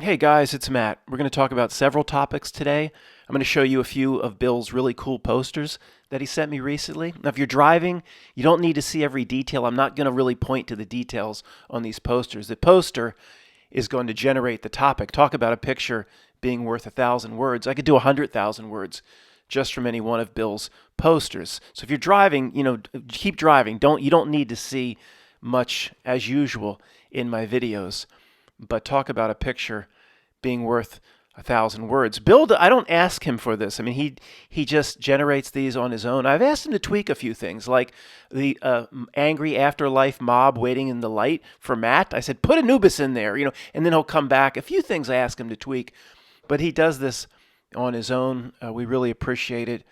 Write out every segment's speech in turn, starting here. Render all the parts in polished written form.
Hey guys, it's Matt. We're going to talk about several topics today. I'm going to show you a few of Bill's really cool posters that he sent me recently. Now, if you're driving, you don't need to see every detail. I'm not going to really point to the details on these posters. The poster is going to generate the topic. Talk about a picture being worth 1,000 words. I could do 100,000 words just from any one of Bill's posters. So if you're driving, keep driving. You don't need to see much as usual in my videos, but talk about a picture being worth 1,000 words. Bill, I don't ask him for this. I mean, he just generates these on his own. I've asked him to tweak a few things, like the angry afterlife mob waiting in the light for Matt. I said, put Anubis in there, and then he'll come back. A few things I ask him to tweak, but he does this on his own. We really appreciate it.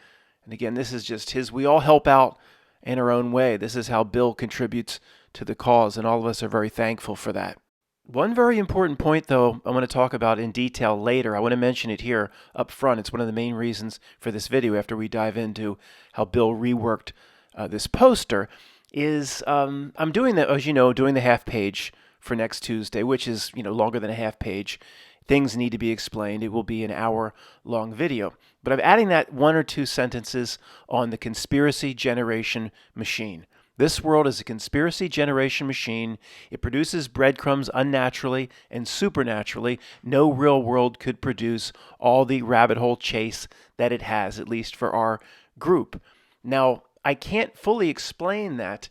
And again, this is just his. We all help out in our own way. This is how Bill contributes to the cause, and all of us are very thankful for that. One very important point, though, I want to talk about in detail later. I want to mention it here up front. It's one of the main reasons for this video after we dive into how Bill reworked this poster. I'm doing the, as you know, doing the half page for next Tuesday, which is, longer than a half page. Things need to be explained. It will be an hour-long video. But I'm adding that one or two sentences on the conspiracy generation machine. This world is a conspiracy generation machine. It produces breadcrumbs unnaturally and supernaturally. No real world could produce all the rabbit hole chase that it has, at least for our group. Now, I can't fully explain that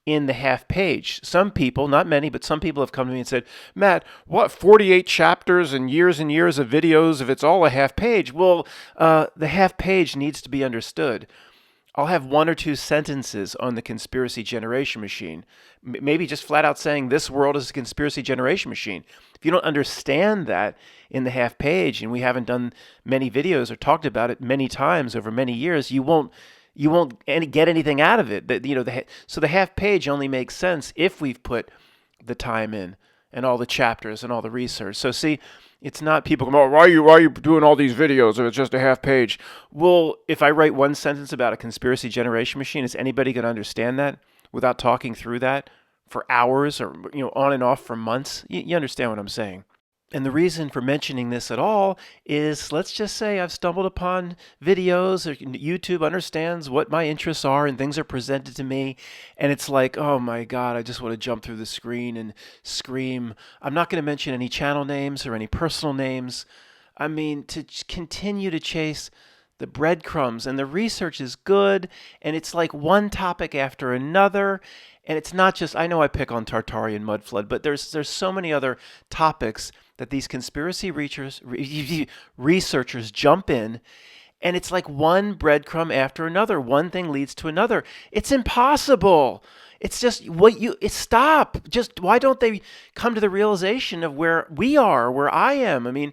in the half page. Some people, not many, but some people have come to me and said, Matt, what, 48 chapters and years of videos if it's all a half page? Well, the half page needs to be understood. I'll have one or two sentences on the conspiracy generation machine. Maybe just flat out saying this world is a conspiracy generation machine. If you don't understand that in the half page, and we haven't done many videos or talked about it many times over many years, you won't get anything out of it. So the half page only makes sense if we've put the time in and all the chapters and all the research. So see, it's not people come, oh, why are you doing all these videos if it's just a half page? Well, if I write one sentence about a conspiracy generation machine, is anybody going to understand that without talking through that for hours or on and off for months? You understand what I'm saying? And the reason for mentioning this at all is, let's just say I've stumbled upon videos or YouTube understands what my interests are and things are presented to me. And it's like, oh my God, I just want to jump through the screen and scream. I'm not going to mention any channel names or any personal names. I mean, to continue to chase the breadcrumbs, and the research is good, and it's like one topic after another. And it's not just, I know I pick on Tartarian mud flood, but there's so many other topics that these conspiracy researchers jump in, and it's like one breadcrumb after another. One thing leads to another. It's impossible. It's just stop. Just why don't they come to the realization of where we are, where I am? I mean,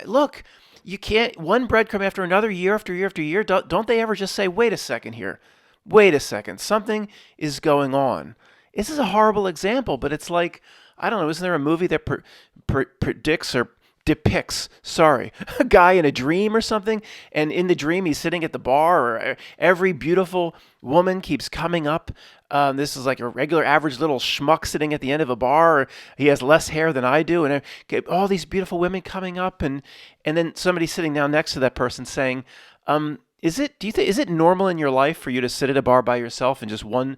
look, you can't one breadcrumb after another, year after year after year. Don't they ever just say, wait a second here, wait a second, something is going on. This is a horrible example, but it's like, I don't know, isn't there a movie that predicts or depicts, sorry, a guy in a dream or something, and in the dream he's sitting at the bar, or every beautiful woman keeps coming up. This is like a regular average little schmuck sitting at the end of a bar. Or he has less hair than I do, and all these beautiful women coming up, and then somebody sitting down next to that person saying, is it normal in your life for you to sit at a bar by yourself and just one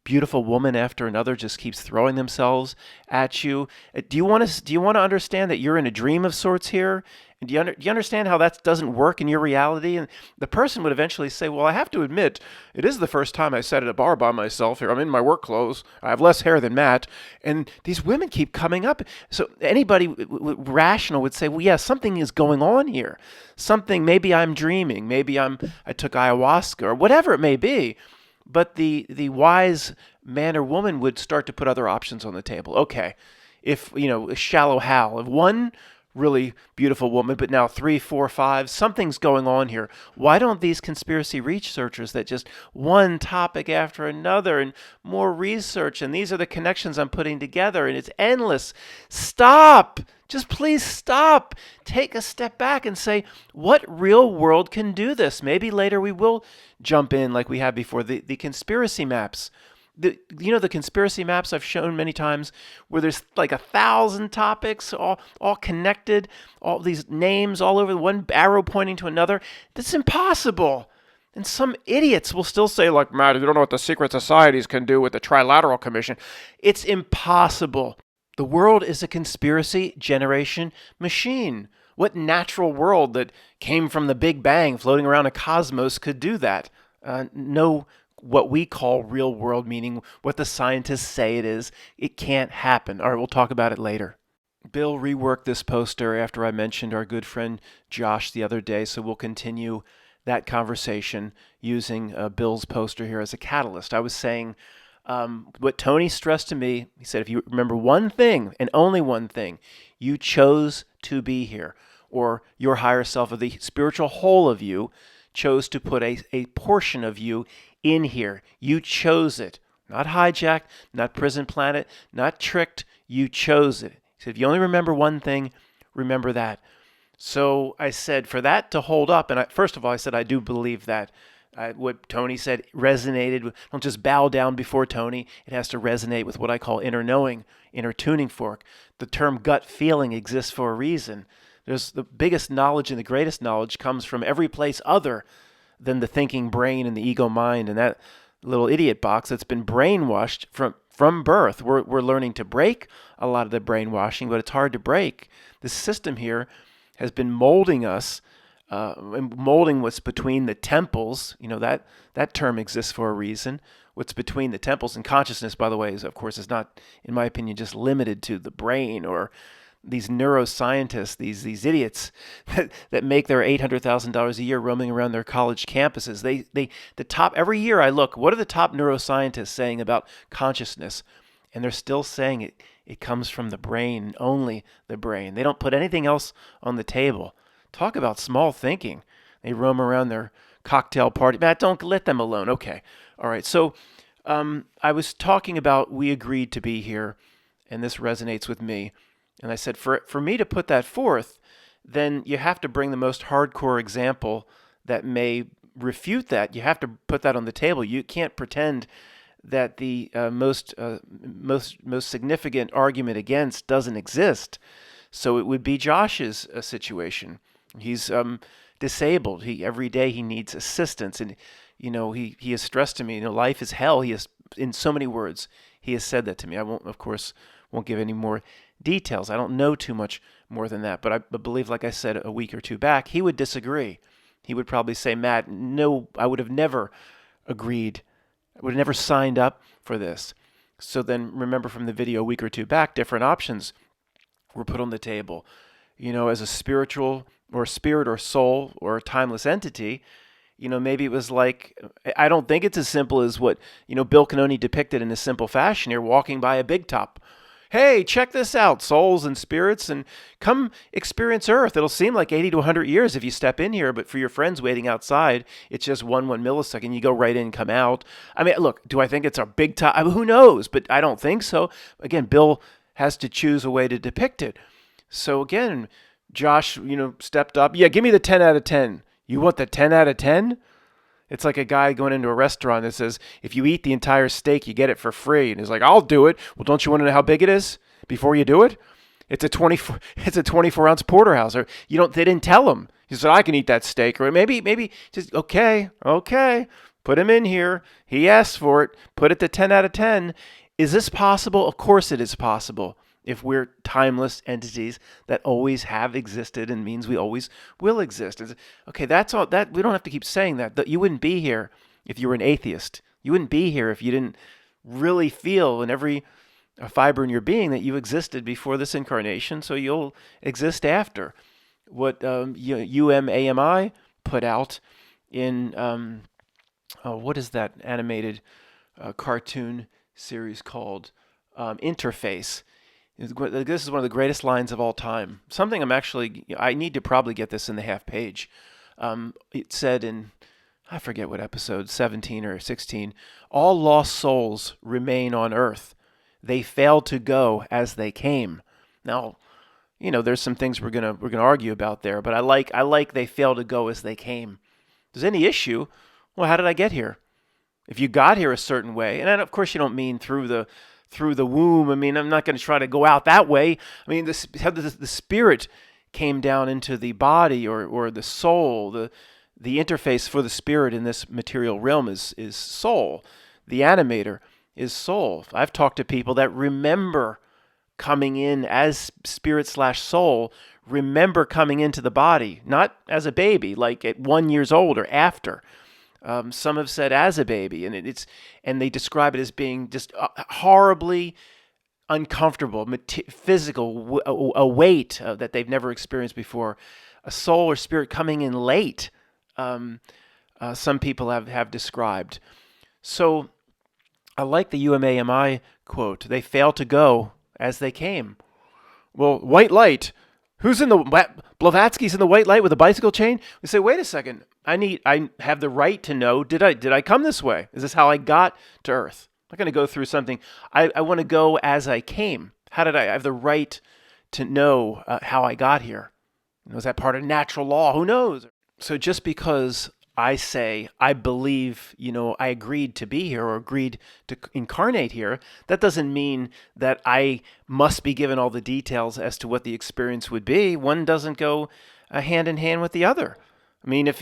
beautiful woman after another just keeps throwing themselves at you? Do you want to understand that you're in a dream of sorts here? And do you understand how that doesn't work in your reality? And the person would eventually say, well, I have to admit, it is the first time I sat at a bar by myself here. I'm in my work clothes. I have less hair than Matt. And these women keep coming up. So anybody rational would say, well, yeah, something is going on here. Something, maybe I'm dreaming. Maybe I took ayahuasca or whatever it may be. But the wise man or woman would start to put other options on the table. Okay, if, shallow Hal, if one really beautiful woman, but now 3, 4, 5, something's going on here. Why don't these conspiracy researchers that just one topic after another and more research, and these are the connections I'm putting together, and it's endless. Stop! Just please stop. Take a step back and say, what real world can do this? Maybe later we will jump in like we have before. The conspiracy maps. The conspiracy maps I've shown many times, where there's like 1,000 topics all connected, all these names all over, one arrow pointing to another. That's impossible. And some idiots will still say, like, Matt, you don't know what the secret societies can do with the Trilateral Commission. It's impossible. The world is a conspiracy generation machine. What natural world that came from the Big Bang floating around a cosmos could do that? No, what we call real world, meaning what the scientists say it is, it can't happen. All right, we'll talk about it later. Bill reworked this poster after I mentioned our good friend Josh the other day, so we'll continue that conversation using Bill's poster here as a catalyst. I was saying what Tony stressed to me. He said, if you remember one thing and only one thing, you chose to be here, or your higher self, or the spiritual whole of you, chose to put a portion of you in here. You chose it. Not hijacked, not prison planet, not tricked. You chose it. He said, if you only remember one thing, remember that. So I said, for that to hold up, and first of all, I said, I do believe that. What Tony said resonated. Don't just bow down before Tony. It has to resonate with what I call inner knowing, inner tuning fork. The term gut feeling exists for a reason. There's the biggest knowledge and the greatest knowledge comes from every place other than the thinking brain and the ego mind and that little idiot box that's been brainwashed from birth. We're learning to break a lot of the brainwashing, but it's hard to break. The system here has been molding us, and molding what's between the temples. That term exists for a reason. What's between the temples, and consciousness, by the way, is not, in my opinion, just limited to the brain or these neuroscientists, these idiots that make their $800,000 a year roaming around their college campuses. The top, every year I look, what are the top neuroscientists saying about consciousness? And they're still saying it comes from the brain, only the brain. They don't put anything else on the table. Talk about small thinking. They roam around their cocktail party. Matt, don't let them alone. Okay. All right. So I was talking about we agreed to be here, and this resonates with me. And I said, for me to put that forth, then you have to bring the most hardcore example that may refute that. You have to put that on the table. You can't pretend that the most significant argument against doesn't exist. So it would be Josh's situation. He's disabled. Every day he needs assistance, and he has stressed to me, life is hell. He has, in so many words, he has said that to me. I won't give any more details. I don't know too much more than that, but I believe, like I said a week or two back, he would disagree. He would probably say, Matt, no, I would have never agreed. I would have never signed up for this. So then remember from the video a week or two back, different options were put on the table. As a spiritual or spirit or soul or a timeless entity, maybe it was like, I don't think it's as simple as what, Bill Canoni depicted in a simple fashion here, walking by a big top. Hey, check this out, souls and spirits, and come experience Earth. It'll seem like 80 to 100 years if you step in here, but for your friends waiting outside, it's just one millisecond. You go right in, come out. I mean, look, do I think it's a big top? I mean, who knows? But I don't think so. Again, Bill has to choose a way to depict it. So again, Josh, stepped up. Yeah, give me the 10 out of 10. You want the 10 out of 10? It's like a guy going into a restaurant that says, if you eat the entire steak, you get it for free. And he's like, I'll do it. Well, don't you want to know how big it is before you do it? It's a 24-ounce porterhouse. Or they didn't tell him. He said, I can eat that steak. Or maybe just, okay, put him in here. He asked for it. Put it to 10 out of 10. Is this possible? Of course it is possible. If we're timeless entities that always have existed and means we always will exist. Okay, that's all. That we don't have to keep saying that. You wouldn't be here if you were an atheist. You wouldn't be here if you didn't really feel in every fiber in your being that you existed before this incarnation, so you'll exist after. What UMAMI put out in, what is that animated cartoon series called? Interface. This is one of the greatest lines of all time. Something I need to probably get this in the half page. It said in, I forget what episode, 17 or 16, all lost souls remain on earth. They fail to go as they came. Now, there's some things we're gonna argue about there, but I like they fail to go as they came. If there's any issue, well, how did I get here? if you got here a certain way, and of course you don't mean through the womb. I mean, I'm not going to try to go out that way. I mean, how the spirit came down into the body, or the soul. The interface for the spirit in this material realm is soul. The animator is soul. I've talked to people that remember coming in as spirit slash soul, remember coming into the body, not as a baby, like at 1 year old or after. Some have said as a baby, and they describe it as being just horribly uncomfortable, physical, a weight that they've never experienced before, a soul or spirit coming in late. Some people have described. So I like the UMAMI quote. They fail to go as they came. Well, white light. Who's in the Blavatsky's in the white light with a bicycle chain? We say, wait a second. I have the right to know. Did I come this way? Is this how I got to Earth? I'm not going to go through something. I want to go as I came. How did I have the right to know how I got here? Was that part of natural law? Who knows? So just because I say I believe, I agreed to be here or agreed to incarnate here, that doesn't mean that I must be given all the details as to what the experience would be. One doesn't go hand in hand with the other. I mean, if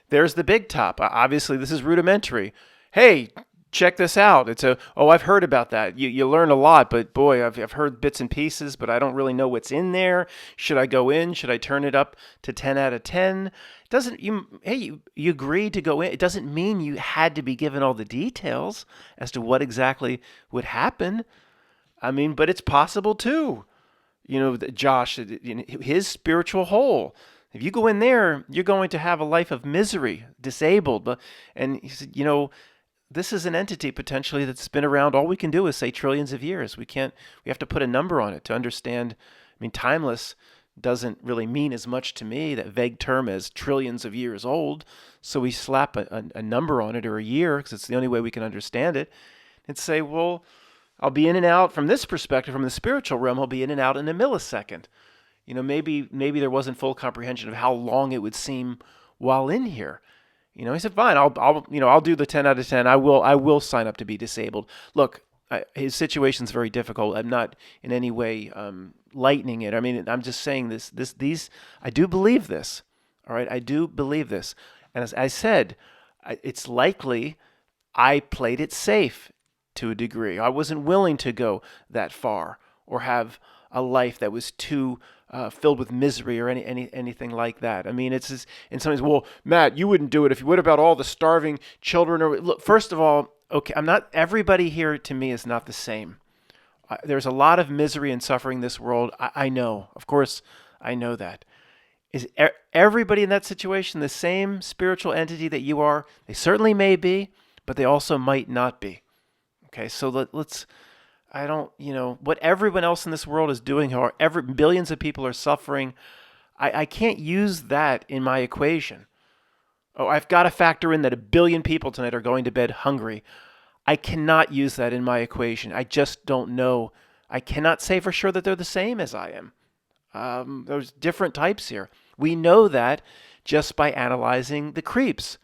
there's the big top. Obviously, this is rudimentary. Hey, check this out. I've heard about that. You learn a lot, but boy, I've heard bits and pieces, but I don't really know what's in there. Should I go in? Should I turn it up to 10 out of 10? You agreed to go in. It doesn't mean you had to be given all the details as to what exactly would happen. I mean, but it's possible too. Josh, his spiritual hole. If you go in there, you're going to have a life of misery, disabled. And he said, this is an entity potentially that's been around. All we can do is say trillions of years. We have to put a number on it to understand. I mean, timeless doesn't really mean as much to me, that vague term, as trillions of years old. So we slap a number on it, or a year, because it's the only way we can understand it, and say, well, I'll be in and out from this perspective, from the spiritual realm, I'll be in and out in a millisecond. Maybe there wasn't full comprehension of how long it would seem while in here. He said, fine, I'll do the 10 out of 10. I will sign up to be disabled. Look, his situation's very difficult. I'm not in any way lightening it. I mean, I'm just saying these. I do believe this. All right, I do believe this. And as I said, it's likely I played it safe to a degree. I wasn't willing to go that far or have a life that was too filled with misery or anything like that. I mean, it's just, and somebody's, well, Matt, you wouldn't do it. What about all the starving children? Or look, first of all, okay, everybody here to me is not the same. There's a lot of misery and suffering in this world. I know, of course, I know that. Is everybody in that situation the same spiritual entity that you are? They certainly may be, but they also might not be. Okay, so let's. I don't, what everyone else in this world is doing, or billions of people are suffering, I can't use that in my equation. Oh, I've got to factor in that 1 billion people tonight are going to bed hungry. I cannot use that in my equation. I just don't know. I cannot say for sure that they're the same as I am. There's different types here. We know that just by analyzing the creeps.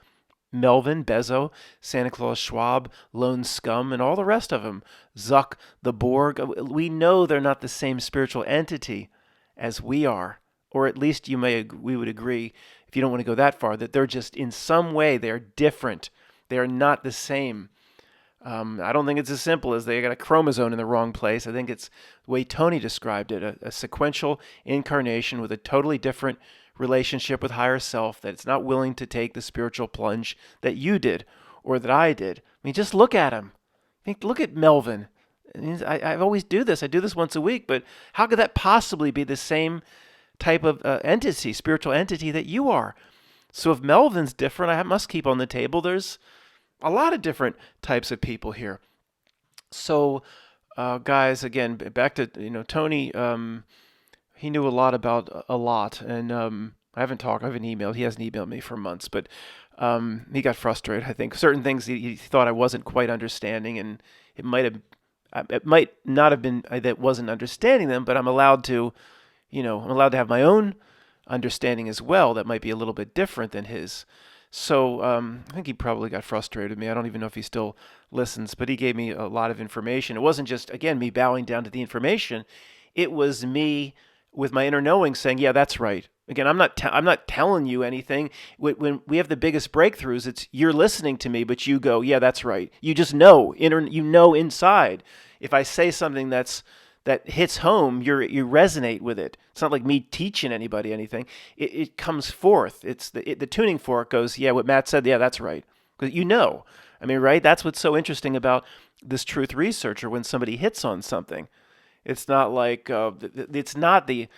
Melvin, Bezos, Santa Claus, Schwab, Lone Scum, and all the rest of them. Zuck, the Borg. We know they're not the same spiritual entity as we are. Or at least we would agree, if you don't want to go that far, that they're just in some way, they're different. They are not the same. I don't think it's as simple as they got a chromosome in the wrong place. I think it's the way Tony described it, a sequential incarnation with a totally different relationship with higher self, that it's not willing to take the spiritual plunge that you did or that I did. I mean, just look at him. Look at Melvin. I always do this. I do this once a week, but how could that possibly be the same type of entity, spiritual entity that you are? So if Melvin's different, I must keep on the table. There's a lot of different types of people here. So, guys, again, back to Tony. He knew a lot about a lot, and I haven't emailed. He hasn't emailed me for months, but he got frustrated. I think certain things he thought I wasn't quite understanding, and it might not have been that wasn't understanding them, but I'm allowed to have my own understanding as well. That might be a little bit different than his. So I think he probably got frustrated with me. I don't even know if he still listens, but he gave me a lot of information. It wasn't just, again, me bowing down to the information. It was me with my inner knowing saying, yeah, that's right. Again, I'm not telling you anything. When we have the biggest breakthroughs, it's you're listening to me, but you go, yeah, that's right. You just know, you know inside. If I say something that hits home, you resonate with it. It's not like me teaching anybody anything. It comes forth. It's the tuning fork goes, yeah, what Matt said, yeah, that's right. Because you know. I mean, right? That's what's so interesting about this truth researcher when somebody hits on something. It's not like it's not the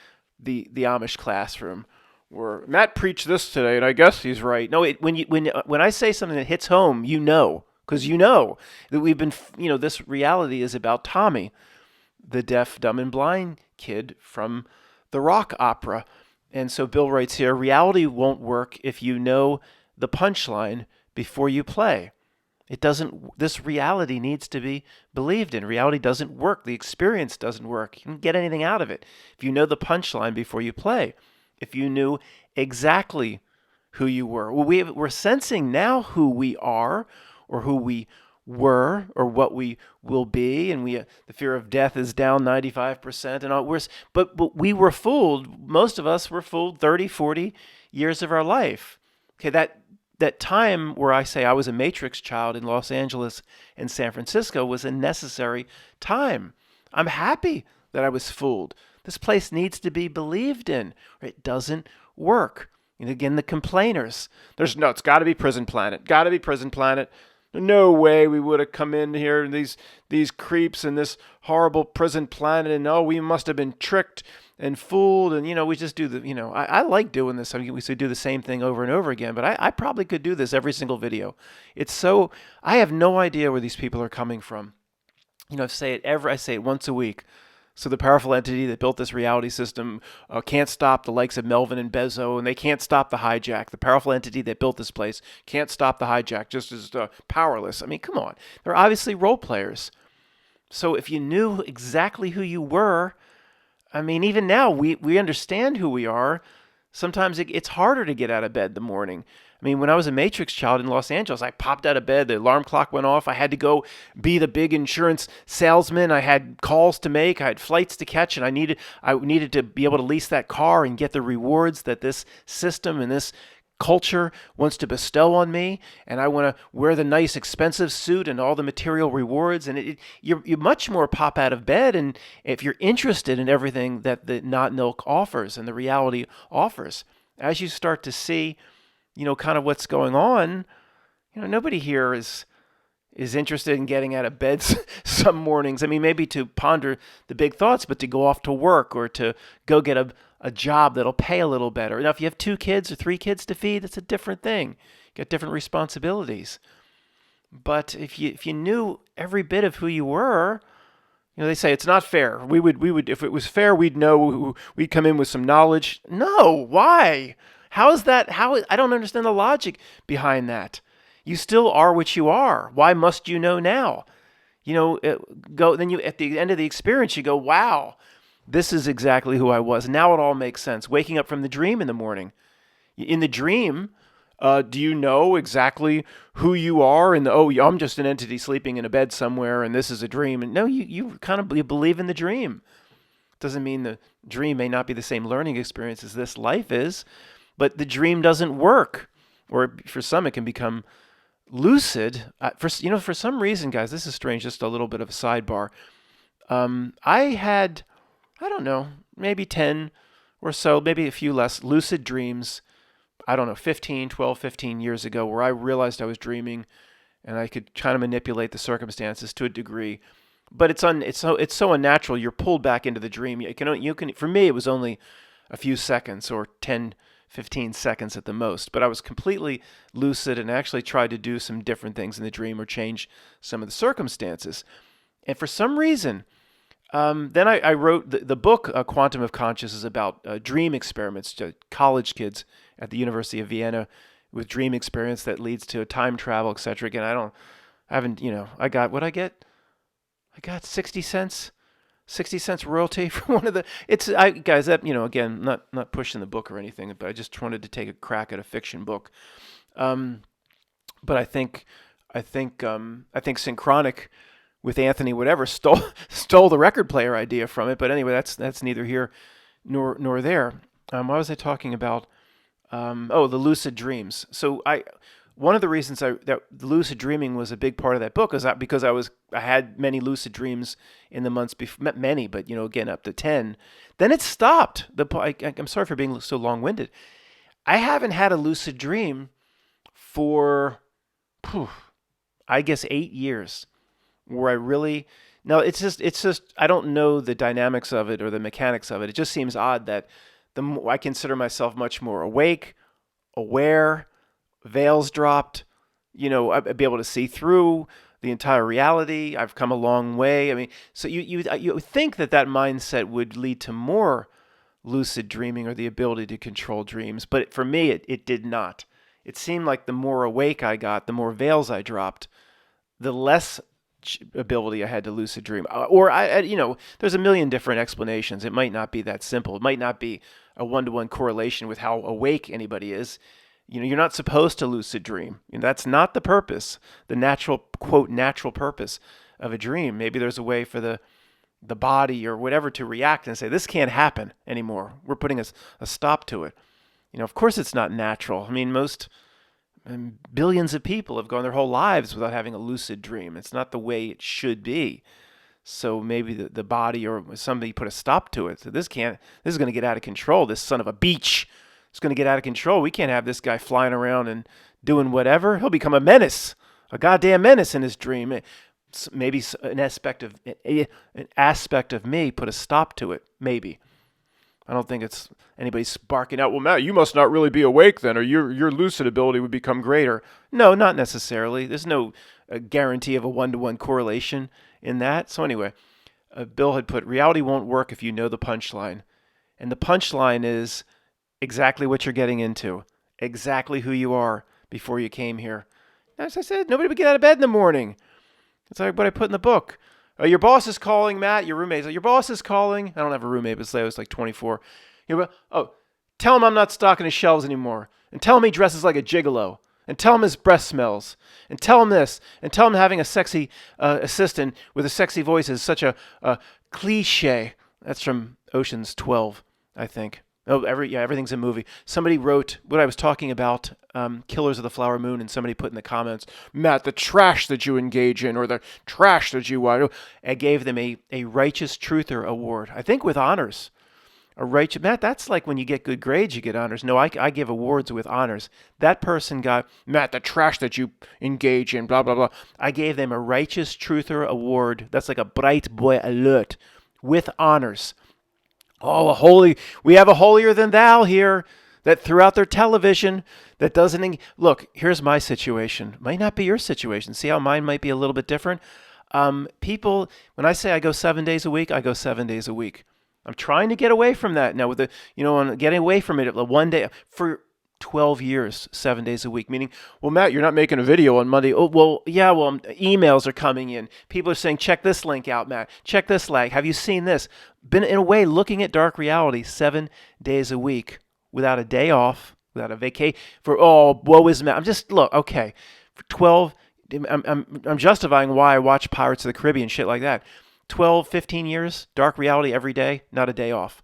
Amish classroom where Matt preached this today, and I guess he's right. No, when I say something that hits home, you know, because you know that we've been, this reality is about Tommy, the deaf, dumb, and blind kid from the rock opera. And so Bill writes here, reality won't work if you know the punchline before you play. It doesn't, this reality needs to be believed in. Reality doesn't work. The experience doesn't work. You can get anything out of it if you know the punchline before you play. If you knew exactly who you were. Well, we're sensing now who we are or who we were or what we will be, and the fear of death is down 95% and all. But we were fooled. Most of us were fooled 30, 40 years of our life. Okay, that time where I say I was a Matrix child in Los Angeles and San Francisco was a necessary time. I'm happy that I was fooled. This place needs to be believed in. It doesn't work. And again, the complainers. It's got to be Prison Planet. Got to be Prison Planet. No way we would have come in here, these creeps in this horrible Prison Planet, and we must have been tricked and fooled, and we just do I like doing this. I mean, we should do the same thing over and over again, but I probably could do this every single video. I have no idea where these people are coming from. I say it once a week. So the powerful entity that built this reality system can't stop the likes of Melvin and Bezos, and they can't stop the hijack. The powerful entity that built this place can't stop the hijack, just as powerless. I mean, come on. They're obviously role players. So if you knew exactly who you were, I mean, even now, we understand who we are. Sometimes it's harder to get out of bed in the morning. I mean, when I was a Matrix child in Los Angeles, I popped out of bed, the alarm clock went off, I had to go be the big insurance salesman, I had calls to make, I had flights to catch, and I needed to be able to lease that car and get the rewards that this system and this culture wants to bestow on me, and I want to wear the nice expensive suit and all the material rewards, and you much more pop out of bed, and if you're interested in everything that the Not Nilk offers and the reality offers, as you start to see kind of what's going on, nobody here is interested in getting out of bed some mornings. I mean, maybe to ponder the big thoughts, but to go off to work or to go get a job that'll pay a little better. Now, if you have 2 kids or 3 kids to feed, that's a different thing. You got different responsibilities. But if you knew every bit of who you were, they say it's not fair. We would if it was fair, we'd know. We'd come in with some knowledge. No, why? How is that? I don't understand the logic behind that. You still are what you are. Why must you know now? Then at the end of the experience, you go, wow, this is exactly who I was. Now it all makes sense. Waking up from the dream in the morning. In the dream, do you know exactly who you are? And I'm just an entity sleeping in a bed somewhere, and this is a dream. And no, you kind of believe in the dream. Doesn't mean the dream may not be the same learning experience as this life is, but the dream doesn't work. Or for some, it can become lucid. For some reason, guys, this is strange. Just a little bit of a sidebar. I had, I don't know, maybe 10 or so, maybe a few less lucid dreams. I don't know, 15 years ago, where I realized I was dreaming, and I could kind of manipulate the circumstances to a degree. But it's so unnatural. You're pulled back into the dream. You can. For me, it was only a few seconds or 10, 15 seconds at the most. But I was completely lucid and actually tried to do some different things in the dream or change some of the circumstances. And for some reason, then I wrote the book, Quantum of Consciousness, is about dream experiments to college kids at the University of Vienna with dream experience that leads to time travel, etc. Again, I got what I get. I got 60 cents royalty for one of the, guys, that, again, not pushing the book or anything, but I just wanted to take a crack at a fiction book. But I think Synchronic with Anthony whatever stole the record player idea from it. But anyway, that's neither here nor there. What was I talking about? The lucid dreams. So one of the reasons that the lucid dreaming was a big part of that book is that because I had many lucid dreams in the months before, many, but again up to 10. Then it stopped. I'm sorry for being so long-winded. I haven't had a lucid dream for, I guess 8 years, where I really. No, it's just I don't know the dynamics of it or the mechanics of it. It just seems odd that I consider myself much more awake, aware, veils dropped. I'd be able to see through the entire reality. I've come a long way. I mean, so you think that mindset would lead to more lucid dreaming or the ability to control dreams, but for me, it did not. It seemed like the more awake I got, the more veils I dropped, the less ability I had to lucid dream. Or there's a million different explanations. It might not be that simple. It might not be a one-to-one correlation with how awake anybody is. You're not supposed to lucid dream. That's not the purpose, the natural, quote, natural purpose of a dream. Maybe there's a way for the body or whatever to react and say, this can't happen anymore. We're putting a stop to it. Of course it's not natural. I mean, billions of people have gone their whole lives without having a lucid dream. It's not the way it should be. So maybe the body or somebody put a stop to it. So this is going to get out of control. This son of a beach is going to get out of control. We can't have this guy flying around and doing whatever. He'll become a menace, a goddamn menace in his dream. Maybe an aspect of me put a stop to it. Maybe. I don't think it's anybody sparking out, well, Matt, you must not really be awake then, or your lucid ability would become greater. No, not necessarily. There's no guarantee of a one-to-one correlation in that. So anyway, Bill had put, reality won't work if you know the punchline. And the punchline is exactly what you're getting into, exactly who you are before you came here. As I said, nobody would get out of bed in the morning. It's like what I put in the book. Your boss is calling, Matt. Your roommate's like, your boss is calling. I don't have a roommate, but say I was like 24. Tell him I'm not stocking his shelves anymore. And tell him he dresses like a gigolo. And tell him his breath smells. And tell him this. And tell him having a sexy assistant with a sexy voice is such a cliche. That's from Ocean's 12, I think. Everything's a movie. Somebody wrote what I was talking about, Killers of the Flower Moon, and somebody put in the comments, Matt, the trash that you engage in, or the trash that you want. I gave them a Righteous Truther award, I think with honors. Matt, that's like when you get good grades, you get honors. No, I give awards with honors. That person got, Matt, the trash that you engage in, blah, blah, blah. I gave them a Righteous Truther award. That's like a Bright Boy Alert with honors. Oh, we have a holier than thou here that threw out their television that doesn't. Look, here's my situation. Might not be your situation. See how mine might be a little bit different? People, when I say I go 7 days a week, I go 7 days a week. I'm trying to get away from that now I'm getting away from it one day for 12 years, 7 days a week, meaning, well, Matt, you're not making a video on Monday. Oh, well, yeah, emails are coming in. People are saying, check this link out, Matt. Check this link. Have you seen this? Been, in a way, looking at dark reality 7 days a week without a day off, without a vacation. Woe is Matt. Okay. For 12, I'm justifying why I watch Pirates of the Caribbean, shit like that. 12, 15 years, dark reality every day, not a day off.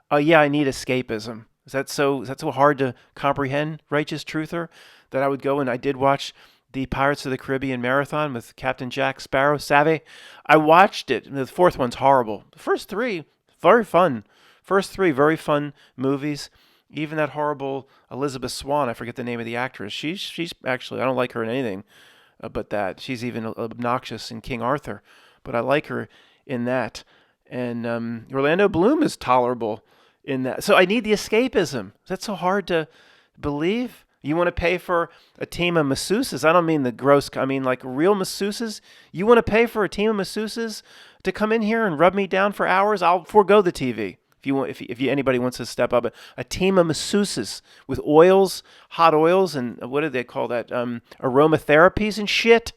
I need escapism. Is that so hard to comprehend, Righteous Truther, that I would go and I did watch the Pirates of the Caribbean marathon with Captain Jack Sparrow, Savvy? I watched it. The fourth one's horrible. The first three, very fun. First three, very fun movies. Even that horrible Elizabeth Swann, I forget the name of the actress. She's actually, I don't like her in anything but that. She's even obnoxious in King Arthur, but I like her in that. And Orlando Bloom is tolerable in that. So I need the escapism. Is that so hard to believe? You want to pay for a team of masseuses? I don't mean the gross, I mean like real masseuses. You want to pay for a team of masseuses to come in here and rub me down for hours? I'll forego the TV. If anybody wants to step up, a team of masseuses with oils, hot oils, and what do they call that? Aromatherapies and shit.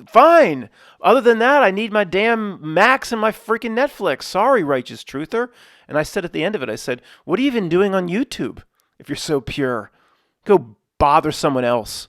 Fine. Other than that, I need my damn Max and my freaking Netflix. Sorry, Righteous Truther. And I said at the end of it, I said, what are you even doing on YouTube if you're so pure? Go bother someone else.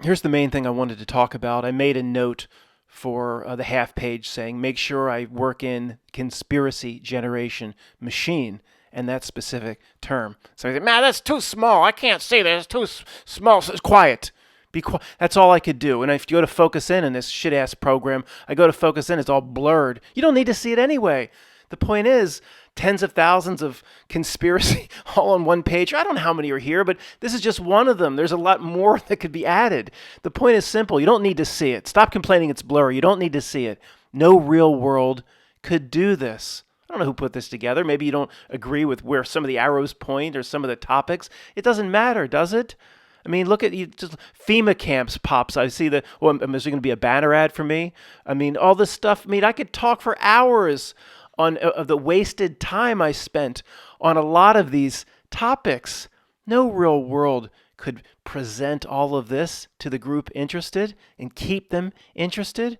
Here's the main thing I wanted to talk about. I made a note for the half page saying, make sure I work in conspiracy generation machine and that specific term. So I said, man, that's too small. I can't see that. It's too small. So it's quiet. Be quiet. That's all I could do. And if you go to Focus In this shit-ass program, I go to Focus In, it's all blurred. You don't need to see it anyway. The point is, tens of thousands of conspiracy all on one page. I don't know how many are here, but this is just one of them. There's a lot more that could be added. The point is simple. You don't need to see it. Stop complaining it's blurry. You don't need to see it. No real world could do this. I don't know who put this together. Maybe you don't agree with where some of the arrows point or some of the topics. It doesn't matter, does it? I mean, look at you. Just FEMA camps pops. I see is there going to be a banner ad for me? I mean, all this stuff. I mean, I could talk for hours on of the wasted time I spent on a lot of these topics. No real world could present all of this to the group interested and keep them interested.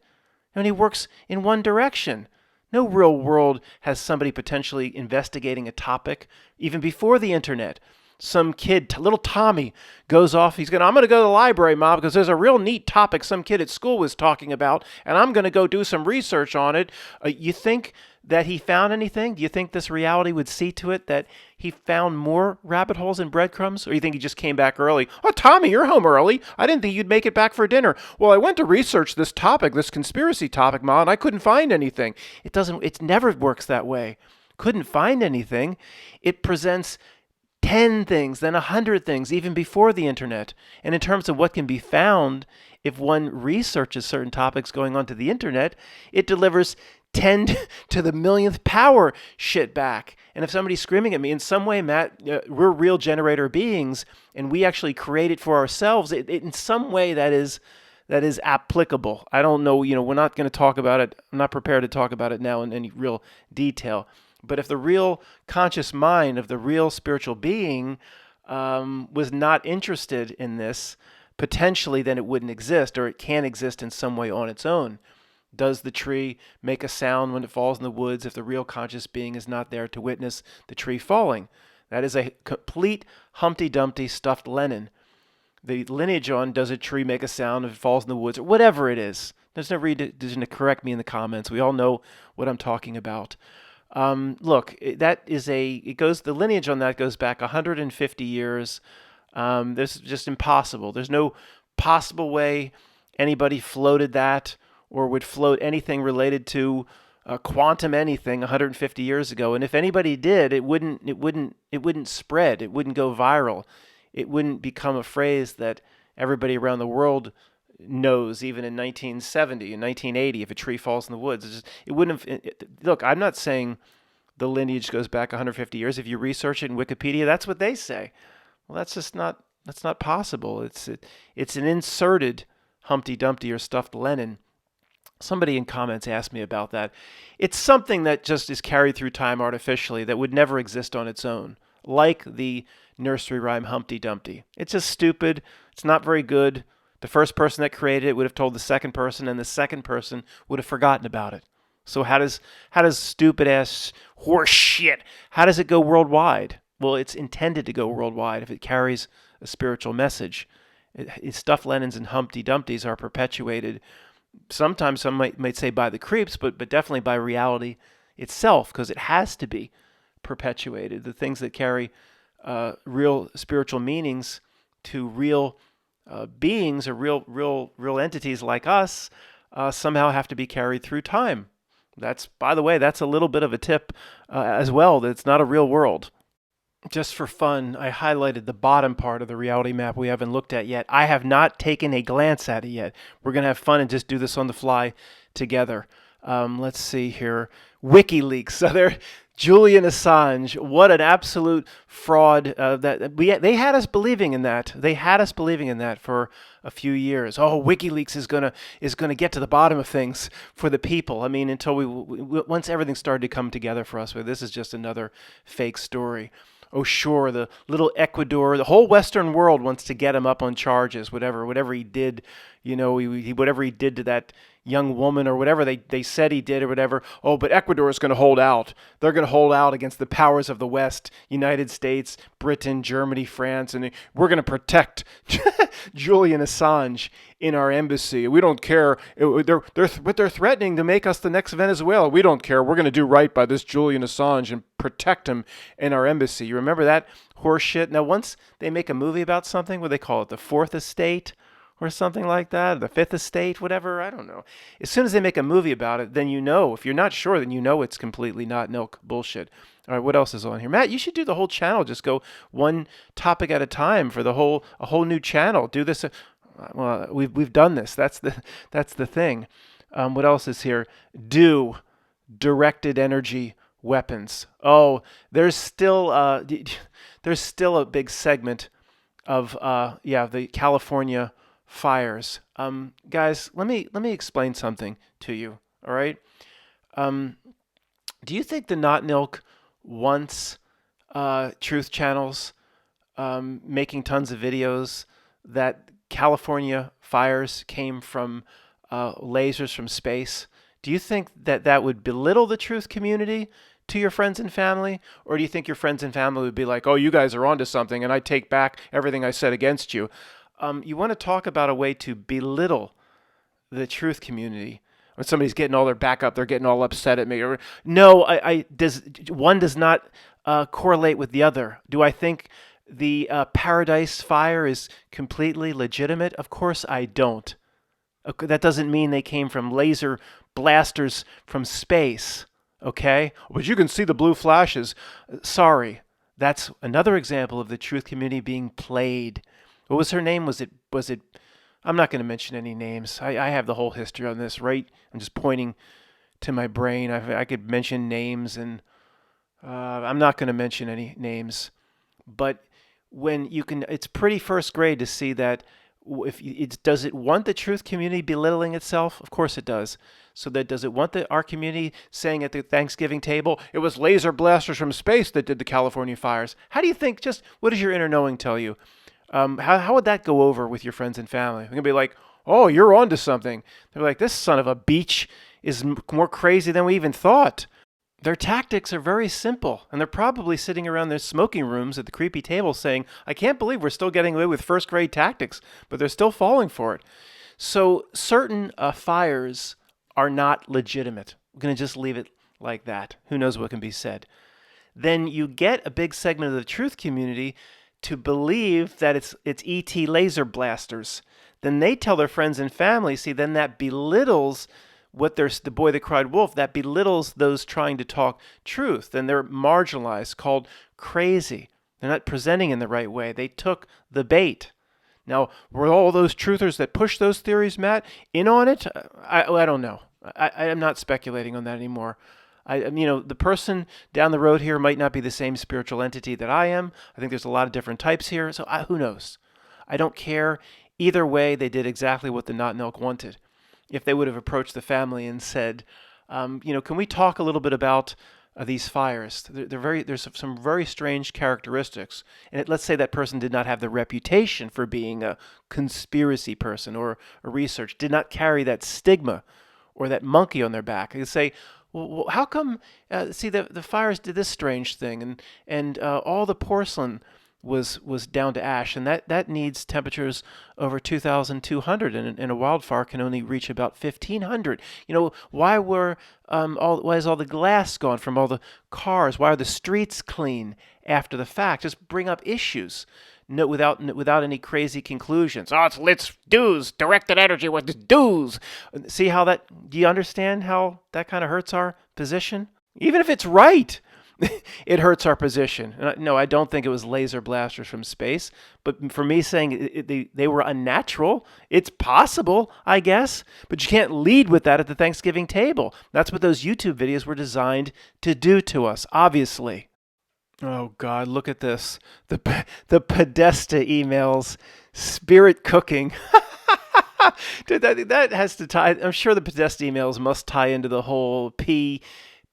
And he works in one direction. No real world has somebody potentially investigating a topic even before the internet. Some kid, little Tommy, goes off. I'm going to go to the library, Mom, because there's a real neat topic some kid at school was talking about, and I'm going to go do some research on it. You think that he found anything? Do you think this reality would see to it that he found more rabbit holes and breadcrumbs? Or you think he just came back early? Oh, Tommy, you're home early. I didn't think you'd make it back for dinner. Well, I went to research this topic, this conspiracy topic, Ma, and I couldn't find anything. It never works that way. Couldn't find anything. It presents 10 things, then 100 things, even before the internet. And in terms of what can be found, if one researches certain topics going onto the internet, it delivers 10 to the millionth power shit back. And if somebody's screaming at me in some way, Matt, we're real generator beings, and we actually create it for ourselves, in some way that is applicable. I don't know, we're not going to talk about it. I'm not prepared to talk about it now in any real detail. But if the real conscious mind of the real spiritual being was not interested in this, potentially then it wouldn't exist, or it can exist in some way on its own. Does the tree make a sound when it falls in the woods if the real conscious being is not there to witness the tree falling? That is a complete Humpty Dumpty stuffed Lenin. The lineage on does a tree make a sound if it falls in the woods, or whatever it is. There's no reason to correct me in the comments. We all know what I'm talking about. Look, the lineage on that goes back 150 years. This is just impossible. There's no possible way anybody floated that or would float anything related to quantum anything 150 years ago. And if anybody did, it wouldn't spread. It wouldn't go viral. It wouldn't become a phrase that everybody around the world knows, even in 1970 and 1980, if a tree falls in the woods. Look, I'm not saying the lineage goes back 150 years. If you research it in Wikipedia, that's what they say. Well, that's not possible. It's an inserted Humpty Dumpty or stuffed Lenin. Somebody in comments asked me about that. It's something that just is carried through time artificially that would never exist on its own, like the nursery rhyme Humpty Dumpty. It's just stupid. It's not very good. The first person that created it would have told the second person, and the second person would have forgotten about it. So how does stupid ass horse shit, how does it go worldwide? Well, it's intended to go worldwide if it carries a spiritual message. Stuffed Lenins and Humpty Dumptys are perpetuated. Sometimes some might say by the creeps, but definitely by reality itself, because it has to be perpetuated. The things that carry real spiritual meanings to real beings or real entities like us somehow have to be carried through time. By the way, that's a little bit of a tip as well, that it's not a real world. Just for fun, I highlighted the bottom part of the reality map we haven't looked at yet. I have not taken a glance at it yet. We're going to have fun and just do this on the fly together. Let's see here. WikiLeaks. So Julian Assange. What an absolute fraud. They had us believing in that. They had us believing in that for a few years. Oh, WikiLeaks is gonna get to the bottom of things for the people. I mean, until once everything started to come together for us. This is just another fake story. Oh, sure, the little Ecuador, the whole Western world wants to get him up on charges, whatever he did, whatever he did to that young woman or whatever they said he did or whatever. Oh, but Ecuador is going to hold out. They're going to hold out against the powers of the West, United States, Britain, Germany, France, and we're going to protect Julian Assange in our embassy. We don't care. They're threatening to make us the next Venezuela. We don't care. We're going to do right by this Julian Assange and protect him in our embassy. You remember that horse shit? Now, once they make a movie about something, what do they call it? The Fourth Estate or something like that? The Fifth Estate, whatever? I don't know. As soon as they make a movie about it, then you know. If you're not sure, then you know it's completely not milk bullshit. All right, what else is on here? Matt, you should do the whole channel. Just go one topic at a time for a whole new channel. Do this. Well, we've done this. That's the thing. What else is here? Do directed energy weapons. Oh, there's still a big segment of the California fires. Guys, let me explain something to you. All right. Do you think the Not Milk wants truth channels making tons of videos that California fires came from lasers from space? Do you think that would belittle the truth community to your friends and family? Or do you think your friends and family would be like, oh, you guys are onto something and I take back everything I said against you? You want to talk about a way to belittle the truth community. When somebody's getting all their back up, they're getting all upset at me. No, one does not correlate with the other. Do I think the Paradise Fire is completely legitimate? Of course I don't. Okay, that doesn't mean they came from laser blasters from space, okay? But you can see the blue flashes. Sorry. That's another example of the truth community being played. What was her name? Was it I'm not going to mention any names. I have the whole history on this, right? I'm just pointing to my brain. I could mention names, and I'm not going to mention any names. But when you can, it's pretty first grade to see that does it want the truth community belittling itself? Of course it does. So does it want our community saying at the Thanksgiving table, it was laser blasters from space that did the California fires? How do you think, what does your inner knowing tell you? How would that go over with your friends and family? They're going to be like, oh, you're onto something. They're like, this son of a beach is more crazy than we even thought. Their tactics are very simple, and they're probably sitting around their smoking rooms at the creepy table saying, I can't believe we're still getting away with first grade tactics, but they're still falling for it. So certain fires are not legitimate. I'm going to just leave it like that. Who knows what can be said? Then you get a big segment of the truth community to believe that it's ET laser blasters. Then they tell their friends and family, see, then that belittles the boy that cried wolf, that belittles those trying to talk truth. Then they're marginalized, called crazy. They're not presenting in the right way. They took the bait. Now, were all those truthers that push those theories, Matt, in on it? I don't know. I am not speculating on that anymore. The person down the road here might not be the same spiritual entity that I am. I think there's a lot of different types here. So who knows? I don't care. Either way, they did exactly what the Not Milk wanted. If they would have approached the family and said, can we talk a little bit about these fires? There's some very strange characteristics. And let's say that person did not have the reputation for being a conspiracy person or a research, did not carry that stigma or that monkey on their back. They could say, well, how come, the fires did this strange thing and all the porcelain was down to ash, and that needs temperatures over 2,200, and a wildfire can only reach about 1,500. Why is all the glass gone from all the cars? Why are the streets clean after the fact? Just bring up issues. No, without any crazy conclusions. Oh, it's dues. Directed energy was dues. See how do you understand how that kind of hurts our position? Even if it's right, it hurts our position. No, I don't think it was laser blasters from space. But for me saying they were unnatural, it's possible, I guess. But you can't lead with that at the Thanksgiving table. That's what those YouTube videos were designed to do to us, obviously. Oh, God, look at this. The Podesta emails, spirit cooking. Dude, that has to tie. I'm sure the Podesta emails must tie into the whole pea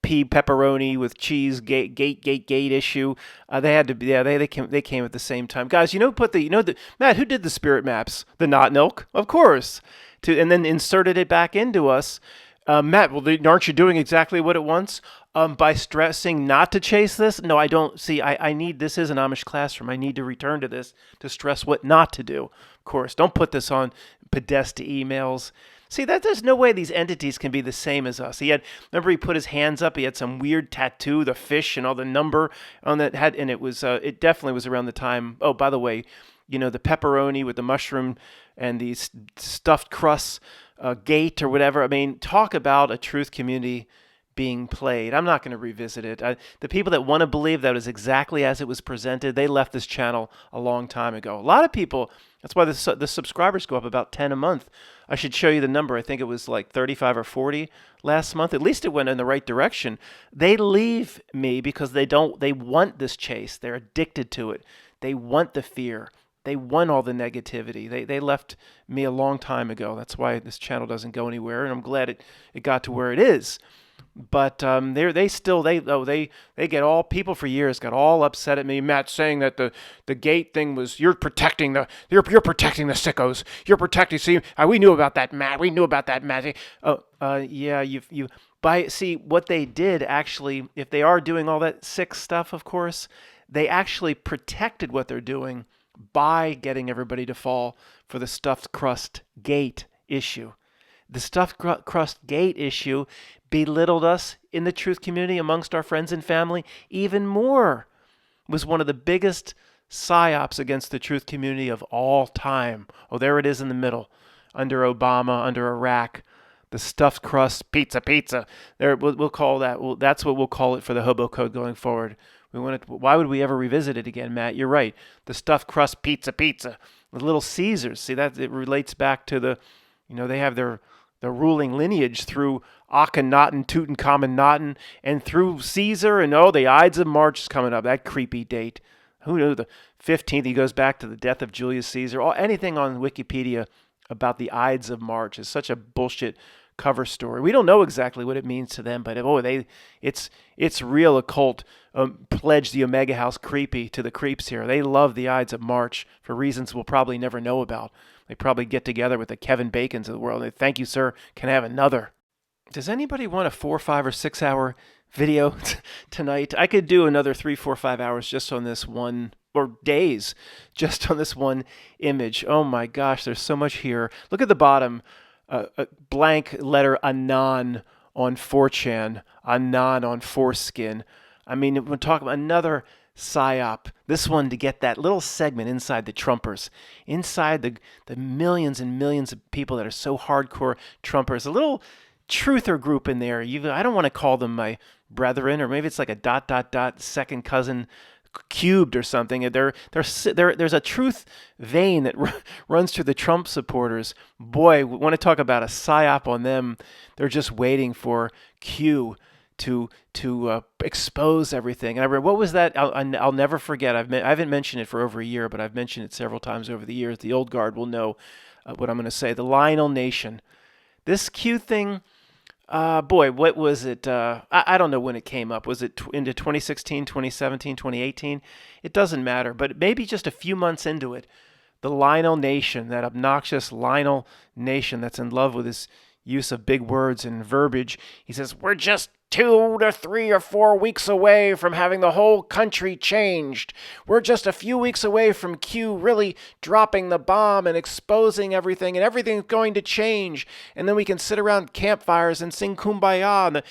pepperoni with cheese gate issue. They had to be, they came at the same time. Guys, Matt, who did the spirit maps? The Not Milk, of course. and then inserted it back into us. Matt, well, aren't you doing exactly what it wants? By stressing not to chase this? No, I don't. See, I need, this is an Amish classroom. I need to return to this to stress what not to do. Of course, don't put this on Podesta emails. See, that there's no way these entities can be the same as us. Remember he put his hands up, he had some weird tattoo, the fish and all the number on that had, and it definitely was around the time, oh, by the way, the pepperoni with the mushroom and these stuffed crusts, gate or whatever. I mean, talk about a truth community being played. I'm not going to revisit it. The people that want to believe that it was exactly as it was presented, they left this channel a long time ago. A lot of people, that's why the subscribers go up about 10 a month. I should show you the number. I think it was like 35 or 40 last month. At least it went in the right direction. They leave me because they want this chase. They're addicted to it. They want the fear. They want all the negativity. They left me a long time ago. That's why this channel doesn't go anywhere, and I'm glad it got to where it is. But they get all, people for years got all upset at me, Matt, saying that the gate thing was, you're protecting the sickos. You're protecting. See, we knew about that, Matt. We knew about that, Matt. Yeah, see what they did actually. If they are doing all that sick stuff, of course, they actually protected what they're doing by getting everybody to fall for the stuffed crust gate issue. The stuffed crust gate issue belittled us in the truth community amongst our friends and family even more. It was one of the biggest psyops against the truth community of all time. Oh, there it is in the middle, under Obama, under Iraq. The stuffed crust pizza. There, we'll call that. Well, that's what we'll call it for the Hobo Code going forward. Why would we ever revisit it again, Matt? You're right. The stuffed crust pizza. The Little Caesars. See, that it relates back to the, they have their ruling lineage through Akhenaten, Tutankhamun, and through Caesar, and the Ides of March is coming up. That creepy date. Who knew the 15th? He goes back to the death of Julius Caesar. Anything on Wikipedia about the Ides of March is such a bullshit cover story. We don't know exactly what it means to them, but it's real occult. Pledge the Omega House creepy to the creeps here. They love the Ides of March for reasons we'll probably never know about. They probably get together with the Kevin Bacons of the world. They thank you, sir. Can I have another? Does anybody want a 4, 5, or 6 hour video tonight? I could do another 3, 4, 5 hours just on this one, or days just on this one image. Oh my gosh, there's so much here. Look at the bottom. A blank letter Anon on 4chan, Anon on Foreskin. I mean, we're talking about another psyop. This one to get that little segment inside the Trumpers, inside the millions and millions of people that are so hardcore Trumpers. A little truther group in there. I don't want to call them my brethren, or maybe it's like a ... second cousin cubed or something. There's a truth vein that runs through the Trump supporters. Boy, we want to talk about a psyop on them. They're just waiting for Q to expose everything. And I read, what was that? I'll never forget. I haven't mentioned it for over a year, but I've mentioned it several times over the years. The old guard will know what I'm going to say. The Lionel Nation. This Q thing. Boy, what was it? I don't know when it came up. Was it into 2016, 2017, 2018? It doesn't matter, but maybe just a few months into it, the Lionel Nation, that obnoxious Lionel Nation that's in love with his use of big words and verbiage, he says, we're just 2 to 3 or 4 weeks away from having the whole country changed. We're just a few weeks away from Q really dropping the bomb and exposing everything, and everything's going to change. And then we can sit around campfires and sing Kumbaya. And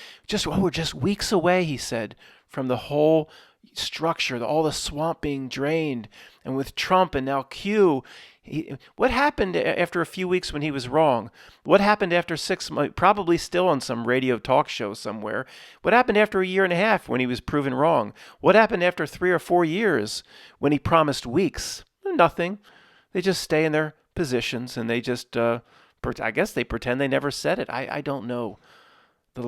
we're just weeks away, he said, from the whole structure, all the swamp being drained. And with Trump and now Q, what happened after a few weeks when he was wrong? What happened after 6 months? Probably still on some radio talk show somewhere. What happened after a year and a half when he was proven wrong? What happened after 3 or 4 years when he promised weeks? Nothing. They just stay in their positions, and they just, I guess they pretend they never said it. I don't know. The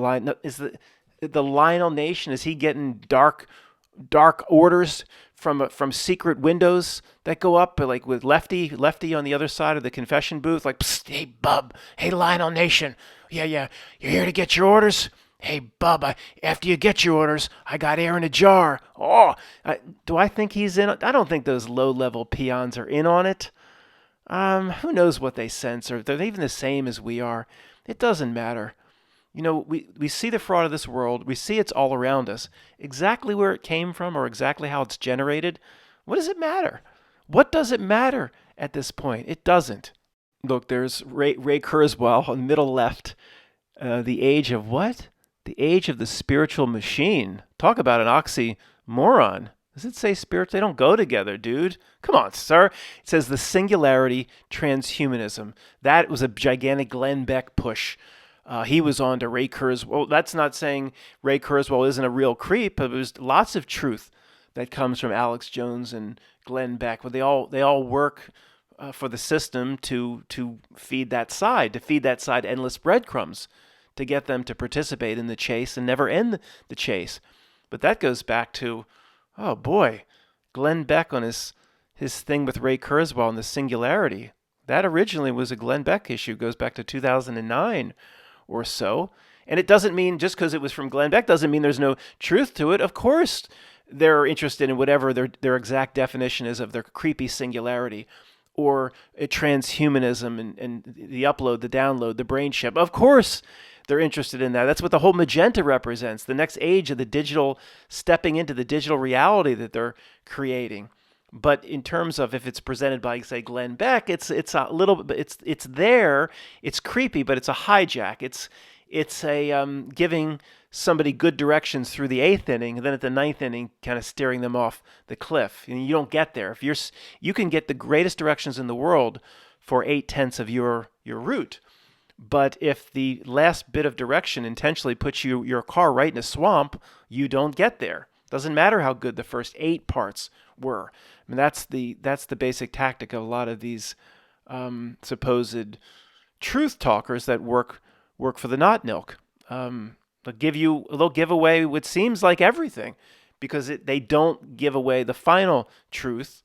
Lionel Nation, is he getting dark orders from secret windows that go up, like with Lefty on the other side of the confession booth, like, psst, hey bub, hey Lionel Nation, yeah, you're here to get your orders. Hey bub, after you get your orders, I got air in a jar. Do I think he's in? I don't think those low-level peons are in on it. Who knows what they sense, or if they're even the same as we are. It doesn't matter. We see the fraud of this world. We see it's all around us. Exactly where it came from or exactly how it's generated, what does it matter? What does it matter at this point? It doesn't. Look, there's Ray Kurzweil on middle left. The age of what? The age of the spiritual machine. Talk about an oxymoron. Does it say spirit? They don't go together, dude. Come on, sir. It says the singularity transhumanism. That was a gigantic Glenn Beck push. He was on to Ray Kurzweil. Well, that's not saying Ray Kurzweil isn't a real creep, but there's lots of truth that comes from Alex Jones and Glenn Beck. Well, they all work for the system to feed that side, endless breadcrumbs to get them to participate in the chase and never end the chase. But that goes back to, oh boy, Glenn Beck on his thing with Ray Kurzweil and the singularity. That originally was a Glenn Beck issue, goes back to 2009 or so. And it doesn't mean just because it was from Glenn Beck doesn't mean there's no truth to it. Of course, they're interested in whatever their exact definition is of their creepy singularity or transhumanism and the upload, the download, the brain chip. Of course, they're interested in that. That's what the whole magenta represents, the next age of the digital, stepping into the digital reality that they're creating. But in terms of if it's presented by, say, Glenn Beck, it's a little bit, it's there, it's creepy, but it's a hijack. It's a giving somebody good directions through the eighth inning, and then at the ninth inning, kind of steering them off the cliff. And you don't get there. If you can get the greatest directions in the world for 8/10 of your route. But if the last bit of direction intentionally puts your car right in a swamp, you don't get there. Doesn't matter how good the first 8 parts were. I mean, that's the basic tactic of a lot of these supposed truth talkers that work for the not nilk. They'll give away what seems like everything because they don't give away the final truth.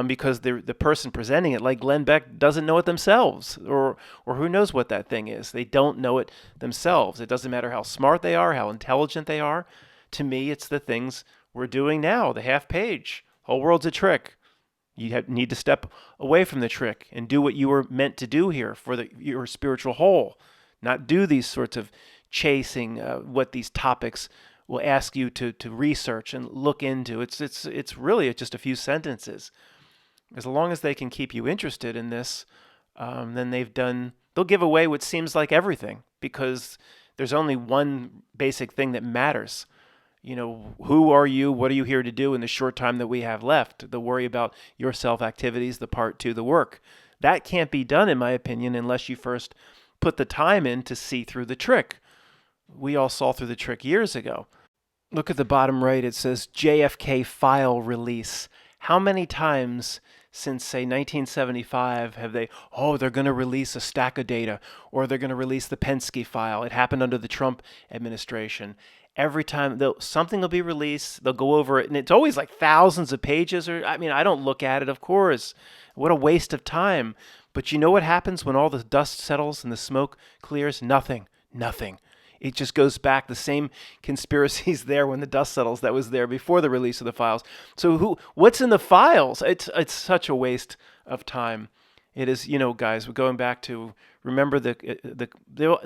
Because the person presenting it, like Glenn Beck, doesn't know it themselves, or who knows what that thing is. They don't know it themselves. It doesn't matter how smart they are, how intelligent they are. To me, it's the things we're doing now, the half page. Whole world's a trick. You need to step away from the trick and do what you were meant to do here for your spiritual whole, not do these sorts of chasing what these topics will ask you to research and look into. It's really just a few sentences. As long as they can keep you interested in this, then they'll give away what seems like everything because there's only one basic thing that matters. Who are you? What are you here to do in the short time that we have left? The worry about your self-activities, the part 2, the work. That can't be done, in my opinion, unless you first put the time in to see through the trick. We all saw through the trick years ago. Look at the bottom right. It says JFK file release. How many times since, say, 1975 have they're going to release a stack of data, or they're going to release the Penske file? It happened under the Trump administration. Every time something will be released, they'll go over it, and it's always like thousands of pages. I don't look at it, of course. What a waste of time. But you know what happens when all the dust settles and the smoke clears? Nothing. It just goes back. The same conspiracies there when the dust settles that was there before the release of the files. So what's in the files? It's such a waste of time. It is, guys, we're going back to remember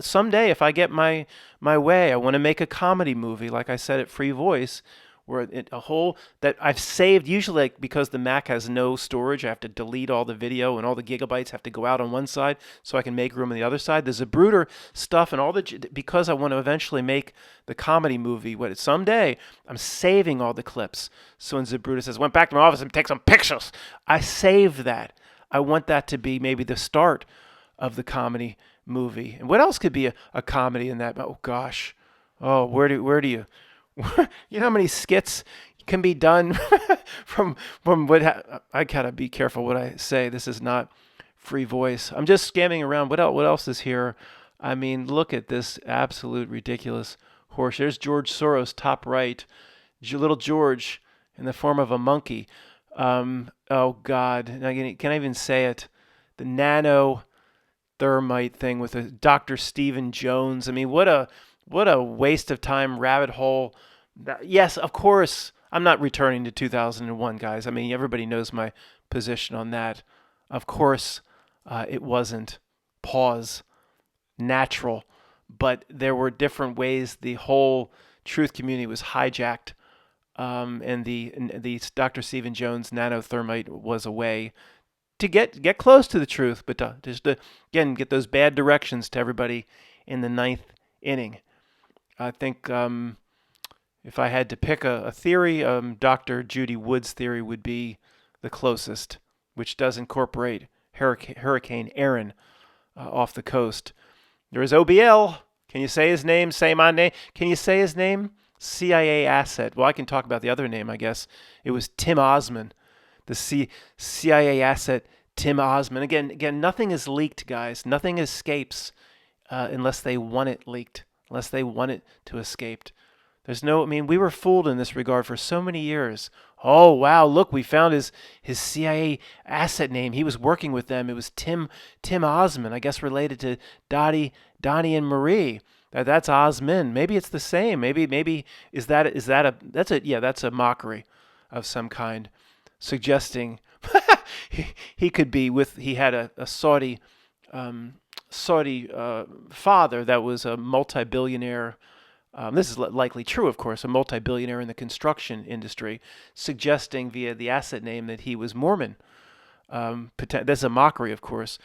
someday if I get my way, I want to make a comedy movie, like I said at Free Voice, where that I've saved, usually because the Mac has no storage, I have to delete all the video and all the gigabytes have to go out on one side so I can make room on the other side. The Zapruder stuff and because I want to eventually make the comedy movie, someday, I'm saving all the clips. So when Zapruder says, went back to my office and take some pictures, I saved that. I want that to be maybe the start of the comedy movie. And what else could be a comedy in that? Oh gosh. Oh, where do you... You know how many skits can be done from what I gotta be careful what I say. This is not Free Voice. I'm just scamming around. What else is here? I mean, look at this absolute ridiculous horse. There's George Soros, top right. Little George in the form of a monkey. Oh God, can I even say it? The nano thermite thing with a Dr. Stephen Jones. I mean, what a waste of time, rabbit hole. Yes, of course, I'm not returning to 2001, guys. I mean, everybody knows my position on that. Of course, it wasn't. Pause. Natural. But there were different ways the whole truth community was hijacked, and the Dr. Stephen Jones nanothermite was a way to get close to the truth, but just to again get those bad directions to everybody in the ninth inning. I think if I had to pick a theory, Dr. Judy Wood's theory would be the closest, which does incorporate Hurricane Aaron off the coast. There is OBL. Can you say his name? Say my name. Can you say his name? CIA asset. Well, I can talk about the other name, I guess. It was Tim Osman, the CIA asset, Tim Osman. Again, nothing is leaked, guys. Nothing escapes unless they want it leaked, unless they want it to escape. There's no, I mean, we were fooled in this regard for so many years. Oh, wow, look, we found his CIA asset name. He was working with them. It was Tim Osman, I guess related to Donnie and Marie. That's Osman. Maybe it's the same. Maybe that's a mockery of some kind, suggesting he could be with, he had a Saudi father that was a multi-billionaire. This is likely true, of course, a multi-billionaire in the construction industry, suggesting via the asset name that he was Mormon. That's a mockery, of course.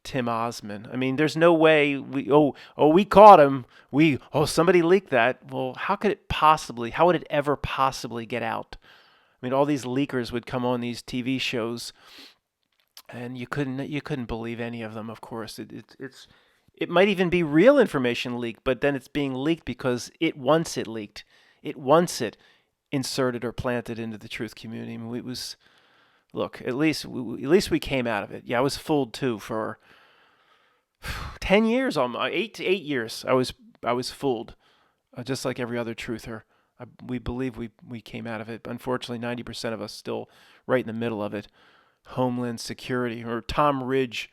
Tim Osman. I mean, there's no way we caught him. Somebody leaked that. Well, how would it ever possibly get out? I mean, all these leakers would come on these TV shows, and you couldn't believe any of them. Of course, it might even be real information leaked, but then it's being leaked because it wants it leaked. It wants it inserted or planted into the truth community. I mean, look, at least we came out of it. Yeah, I was fooled too for 10 years, almost 8 years. I was fooled, just like every other truther. We believe we came out of it. Unfortunately, 90% of us still right in the middle of it. Homeland Security, or Tom Ridge,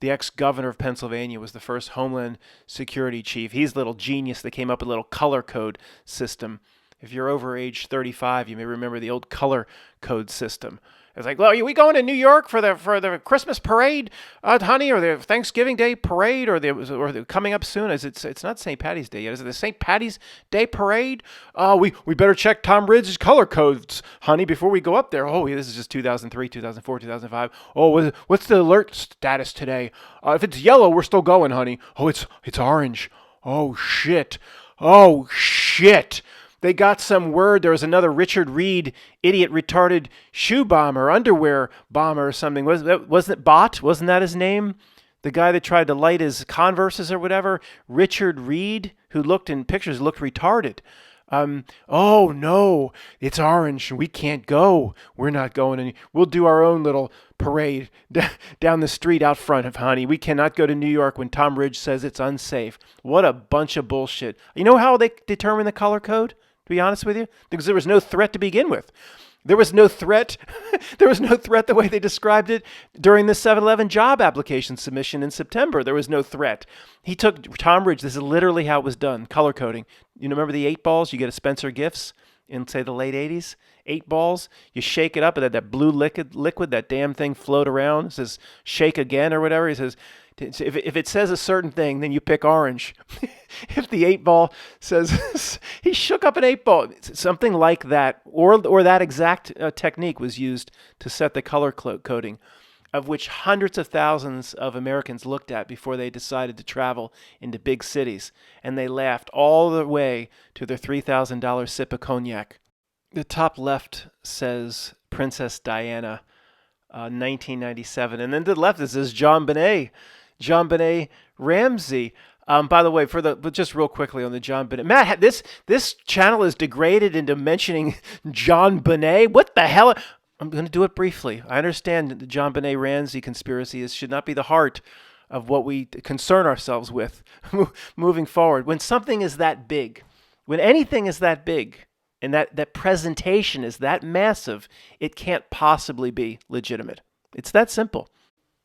the ex-governor of Pennsylvania, was the first Homeland Security chief. He's a little genius that came up with a little color code system. If you're over age 35, you may remember the old color code system. It's like, well, are we going to New York for the Christmas parade, honey, or the Thanksgiving Day parade, or the coming up soon? It's not St. Patty's Day yet. Is it the St. Patty's Day parade? We better check Tom Ridge's color codes, honey, before we go up there. Oh, yeah, this is just 2003, 2004, 2005. Oh, what's the alert status today? If it's yellow, we're still going, honey. Oh, it's orange. Oh shit. Oh shit. They got some word. There was another Richard Reed, idiot, retarded shoe bomber, underwear bomber or something. Wasn't it Bott? Wasn't that his name? The guy that tried to light his Converses or whatever. Richard Reed, who looked in pictures, looked retarded. Oh no, it's orange. We can't go. We're not going. We'll do our own little parade down the street out front of honey. We cannot go to New York when Tom Ridge says it's unsafe. What a bunch of bullshit. You know how they determine the color code? To be honest with you, because there was no threat to begin with. There was no threat. There was no threat the way they described it during the 7-Eleven job application submission in September. There was no threat. He took Tom Ridge. This is literally how it was done, color coding. You remember the 8 balls? You get a Spencer Gifts in, say, the late 80s? 8 balls. You shake it up, and that blue liquid, that damn thing float around. It says, shake again or whatever. He says, if it says a certain thing, then you pick orange. If the 8 ball says, he shook up an 8 ball, something like that, or that exact technique was used to set the color coding, of which hundreds of thousands of Americans looked at before they decided to travel into big cities, and they laughed all the way to their $3,000 sip of cognac. The top left says Princess Diana, 1997, and then to the left it says John Benet Ramsey. By the way, but just real quickly on the John Benet, Matt, this channel is degraded into mentioning John Benet. What the hell? I'm going to do it briefly. I understand the John Benet Ramsey conspiracy should not be the heart of what we concern ourselves with moving forward. When something is that big, when anything is that big, and that presentation is that massive, it can't possibly be legitimate. It's that simple.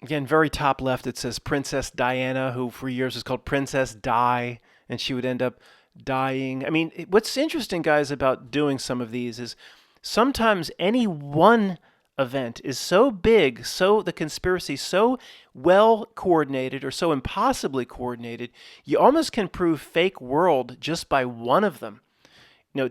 Again, very top left, it says Princess Diana, who for years was called Princess Di, and she would end up dying. I mean, what's interesting, guys, about doing some of these is sometimes any one event is so big, so the conspiracy so well coordinated or so impossibly coordinated, you almost can prove fake world just by one of them.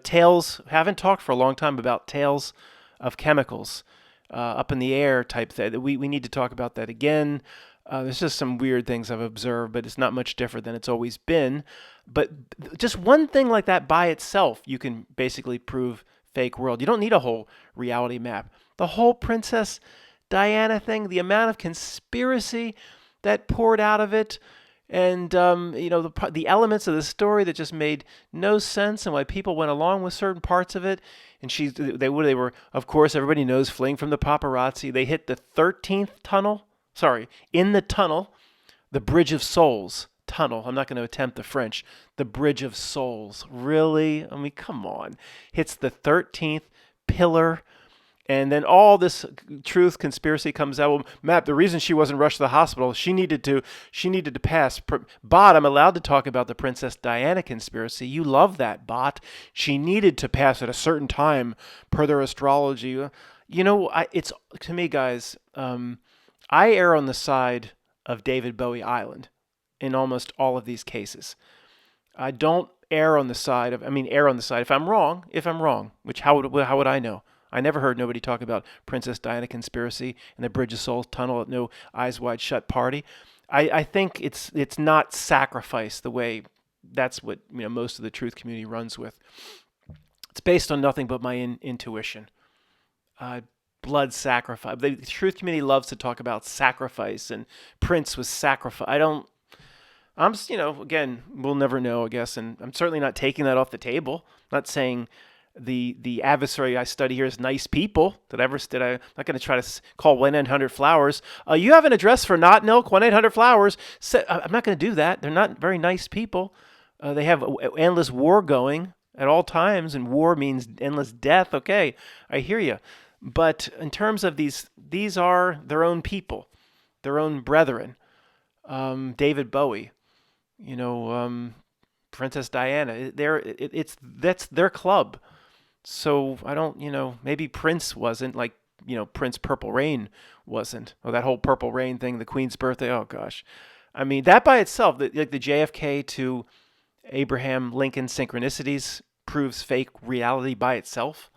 Tails, haven't talked for a long time about tails of chemicals up in the air type thing. We need to talk about that again. There's just some weird things I've observed, but it's not much different than it's always been. But just one thing like that by itself, you can basically prove fake world. You don't need a whole reality map. The whole Princess Diana thing, the amount of conspiracy that poured out of it, and the elements of the story that just made no sense, and why people went along with certain parts of it. And they were, of course, everybody knows, fleeing from the paparazzi. They hit the 13th tunnel. Sorry, in the tunnel, the Bridge of Souls tunnel. I'm not going to attempt the French. The Bridge of Souls. Really? I mean, come on. Hits the 13th pillar. And then all this truth conspiracy comes out. Well, Matt, the reason she wasn't rushed to the hospital, she needed to pass. Bot, I'm allowed to talk about the Princess Diana conspiracy. You love that, Bot. She needed to pass at a certain time per their astrology. It's to me, guys. I err on the side of David Bowie Island in almost all of these cases. I don't err on the side of. If I'm wrong, which how would I know? I never heard nobody talk about Princess Diana conspiracy and the Bridge of Souls tunnel at no Eyes Wide Shut party. I think it's not sacrifice the way that's what most of the truth community runs with. It's based on nothing but my intuition. Blood sacrifice. The truth community loves to talk about sacrifice, and Prince was sacrificed. Again, we'll never know, I guess, and I'm certainly not taking that off the table. I'm not saying the adversary I study here is nice people. I'm not going to try to call 1-800-Flowers. You have an address for Not Milk, 1-800-Flowers. I'm not going to do that. They're not very nice people. They have endless war going at all times, and war means endless death. Okay, I hear you. But in terms of these are their own people, their own brethren. David Bowie, Princess Diana. That's their club. So I don't, maybe Prince wasn't like, Prince Purple Rain wasn't. Or that whole Purple Rain thing, the Queen's birthday. Oh gosh, I mean that by itself, the JFK to Abraham Lincoln synchronicities proves fake reality by itself.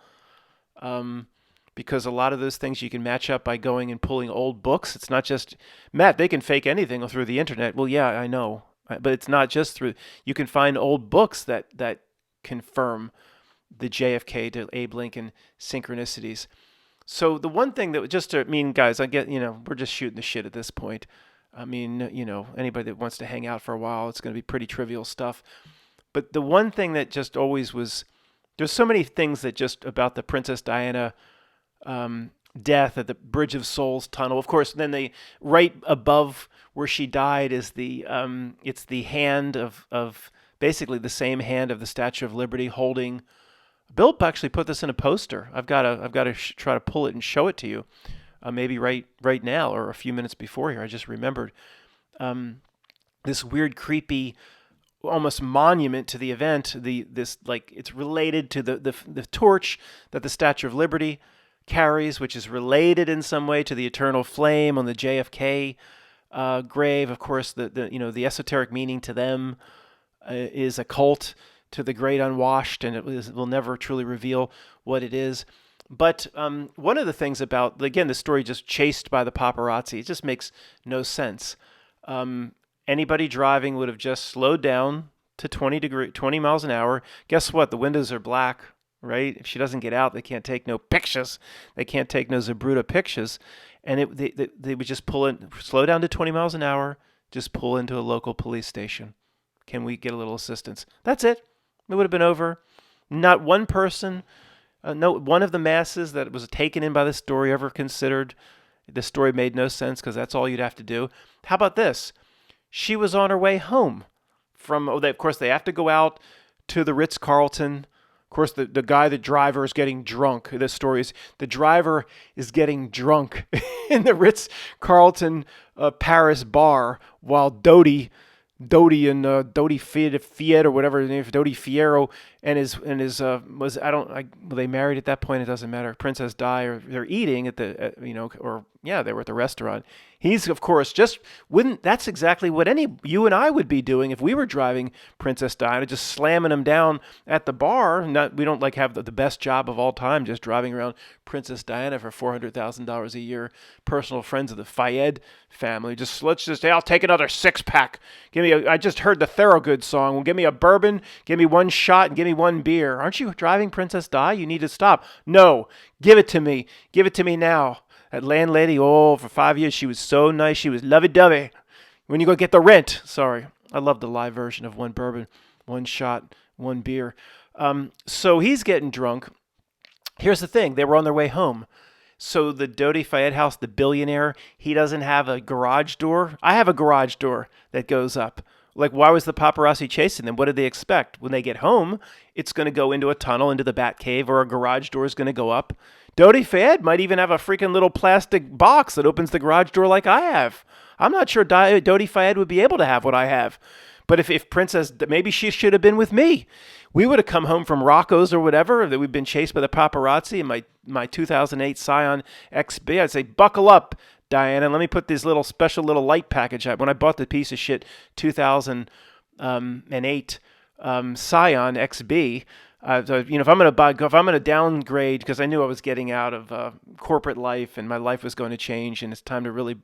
Because a lot of those things you can match up by going and pulling old books. It's not just, Matt, they can fake anything through the internet. Well, yeah, I know. But it's not just through, you can find old books that confirm the JFK to Abe Lincoln synchronicities. So the one thing that guys, I get, we're just shooting the shit at this point. I mean, anybody that wants to hang out for a while, it's going to be pretty trivial stuff. But the one thing that just always was, there's so many things that just about the Princess Diana death at the Bridge of Souls tunnel. Of course, then right above where she died is it's the hand of basically the same hand of the Statue of Liberty holding. Bill actually put this in a poster. I've got to try to pull it and show it to you. Maybe right now or a few minutes before here. I just remembered this weird, creepy, almost monument to the event. It's related to the torch that the Statue of Liberty carries, which is related in some way to the eternal flame on the JFK grave. Of course, the esoteric meaning to them is occult to the great unwashed, and it will never truly reveal what it is. But one of the things about, again, the story just chased by the paparazzi, it just makes no sense. Anybody driving would have just slowed down to 20 miles an hour. Guess what? The windows are black. Right? If she doesn't get out, they can't take no pictures. They can't take no Zabruta pictures. And they would just slow down to 20 miles an hour, just pull into a local police station. Can we get a little assistance? That's it. It would have been over. Not one person, no one of the masses that was taken in by the story ever considered the story made no sense, because that's all you'd have to do. How about this? She was on her way home of course, they have to go out to the Ritz-Carlton. Of course, the driver is getting drunk. The story is the driver is getting drunk in the Ritz-Carlton Paris bar while Dodie Dodi and Dodi Fiat or whatever his name is, Dodi Fierro, and his was well, they married at that point. It doesn't matter. Princess Di, or they're eating at the or yeah, they were at the restaurant. He's of course just wouldn't. That's exactly what you and I would be doing if we were driving Princess Diana, just slamming them down at the bar. Not we don't like have the best job of all time, just driving around Princess Diana for $400,000 a year. Personal friends of the Fayed family. Hey, I'll take another 6-pack. I just heard the Thorogood song. Well, give me a bourbon, give me one shot, and give me one beer. Aren't you driving Princess Di? You need to stop. No, give it to me. Give it to me now. That landlady, for 5 years, she was so nice. She was lovey-dovey. When you go get the rent. Sorry. I love the live version of one bourbon, one shot, one beer. So he's getting drunk. Here's the thing. They were on their way home. So the Dodi Fayed house, the billionaire, he doesn't have a garage door. I have a garage door that goes up. Like, why was the paparazzi chasing them? What did they expect? When they get home, it's going to go into a tunnel, into the Bat Cave, or a garage door is going to go up. Dodi Fayed might even have a freaking little plastic box that opens the garage door like I have. I'm not sure Dodi Fayed would be able to have what I have. But if Princess, maybe she should have been with me. We would have come home from Rocco's or whatever, that we've been chased by the paparazzi in my 2008 Scion XB. I'd say, buckle up, Diana. Let me put this little special little light package out. When I bought the piece of shit 2008 Scion XB, so, if I'm going to downgrade, because I knew I was getting out of corporate life and my life was going to change, and it's time to really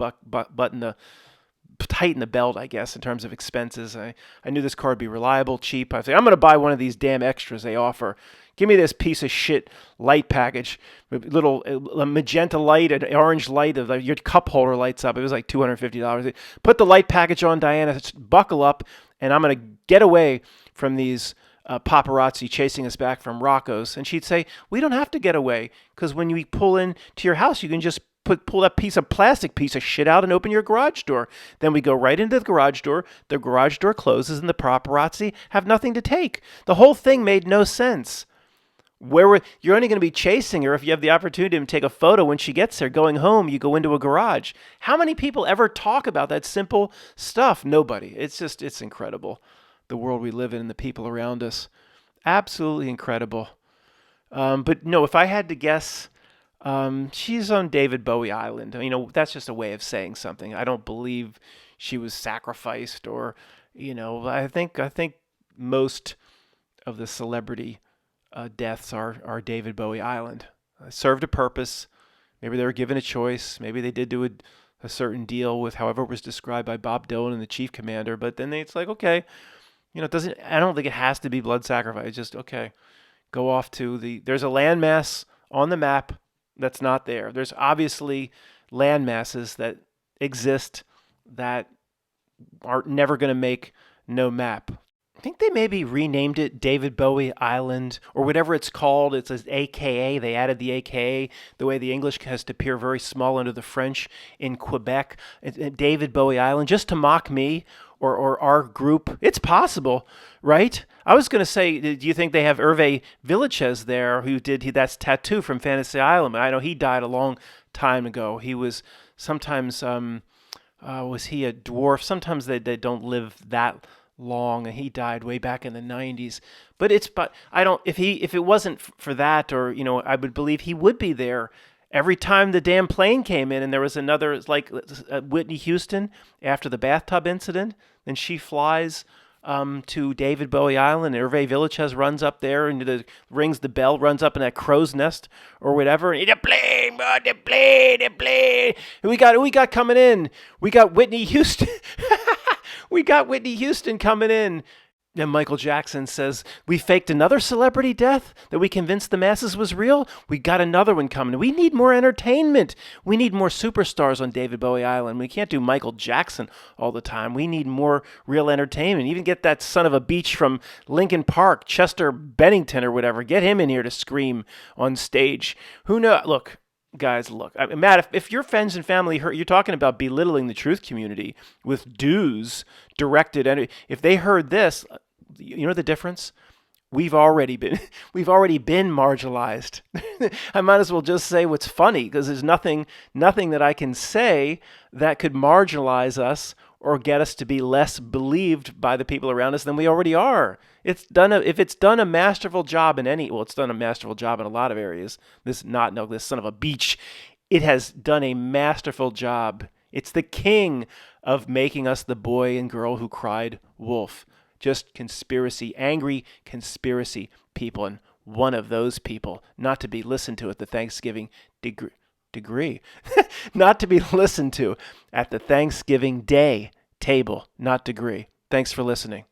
tighten the belt, I guess, in terms of expenses. I knew this car would be reliable, cheap. I was like, I'm going to buy one of these damn extras they offer. Give me this piece of shit light package, little magenta light, an orange light, your cup holder lights up. It was like $250. Put the light package on, Diana, buckle up, and I'm going to get away from these paparazzi chasing us back from Rocco's. And she'd say, we don't have to get away, because when you pull in to your house, you can just pull that piece of shit out and open your garage door. Then we go right into the garage door closes, and the paparazzi have nothing to take. The whole thing made no sense. You're only going to be chasing her if you have the opportunity to take a photo when she gets there. Going home, you go into a garage. How many people ever talk about that simple stuff? Nobody. It's incredible. The world we live in and the people around us. Absolutely incredible. But no, if I had to guess, she's on David Bowie Island. That's just a way of saying something. I don't believe she was sacrificed, or, I think most of the celebrity deaths are David Bowie Island. Served a purpose. Maybe they were given a choice. Maybe they did do a certain deal with however it was described by Bob Dylan and the chief commander. But then it's like, okay, I don't think it has to be blood sacrifice. It's just, okay, go off to there's a landmass on the map that's not there. There's obviously land masses that exist that are never going to make no map. I think they maybe renamed it David Bowie Island or whatever it's called. It's an AKA. They added the AKA the way the English has to appear very small under the French in Quebec. David Bowie Island, just to mock me or our group. It's possible, right? I was going to say, do you think they have Hervé Villechaize there, that's Tattoo from Fantasy Island? I know he died a long time ago. He was sometimes, was he a dwarf? Sometimes they don't live that long, and he died way back in the 90s. But if it wasn't for that, or I would believe he would be there every time the damn plane came in. And there was another, like Whitney Houston after the bathtub incident, then she flies to David Bowie Island, and Hervé Villechaize runs up there and rings the bell, runs up in that crow's nest or whatever. And the plane. And we got coming in. We got Whitney Houston. We got Whitney Houston coming in. And Michael Jackson says, we faked another celebrity death that we convinced the masses was real. We got another one coming. We need more entertainment. We need more superstars on David Bowie Island. We can't do Michael Jackson all the time. We need more real entertainment. Even get that son of a beach from Lincoln Park, Chester Bennington or whatever. Get him in here to scream on stage. Who knows? Look. Guys, look, Matt, if your friends and family heard, you're talking about belittling the truth community with dues directed, and if they heard this, you know the difference? We've already been marginalized. I might as well just say what's funny, because there's nothing that I can say that could marginalize us or get us to be less believed by the people around us than we already are. If it's done a masterful job it's done a masterful job in a lot of areas. This son of a beach, it has done a masterful job. It's the king of making us the boy and girl who cried wolf. Just angry conspiracy people, and one of those people not to be listened to at the Thanksgiving degree, not to be listened to at the Thanksgiving Day table, not degree. Thanks for listening.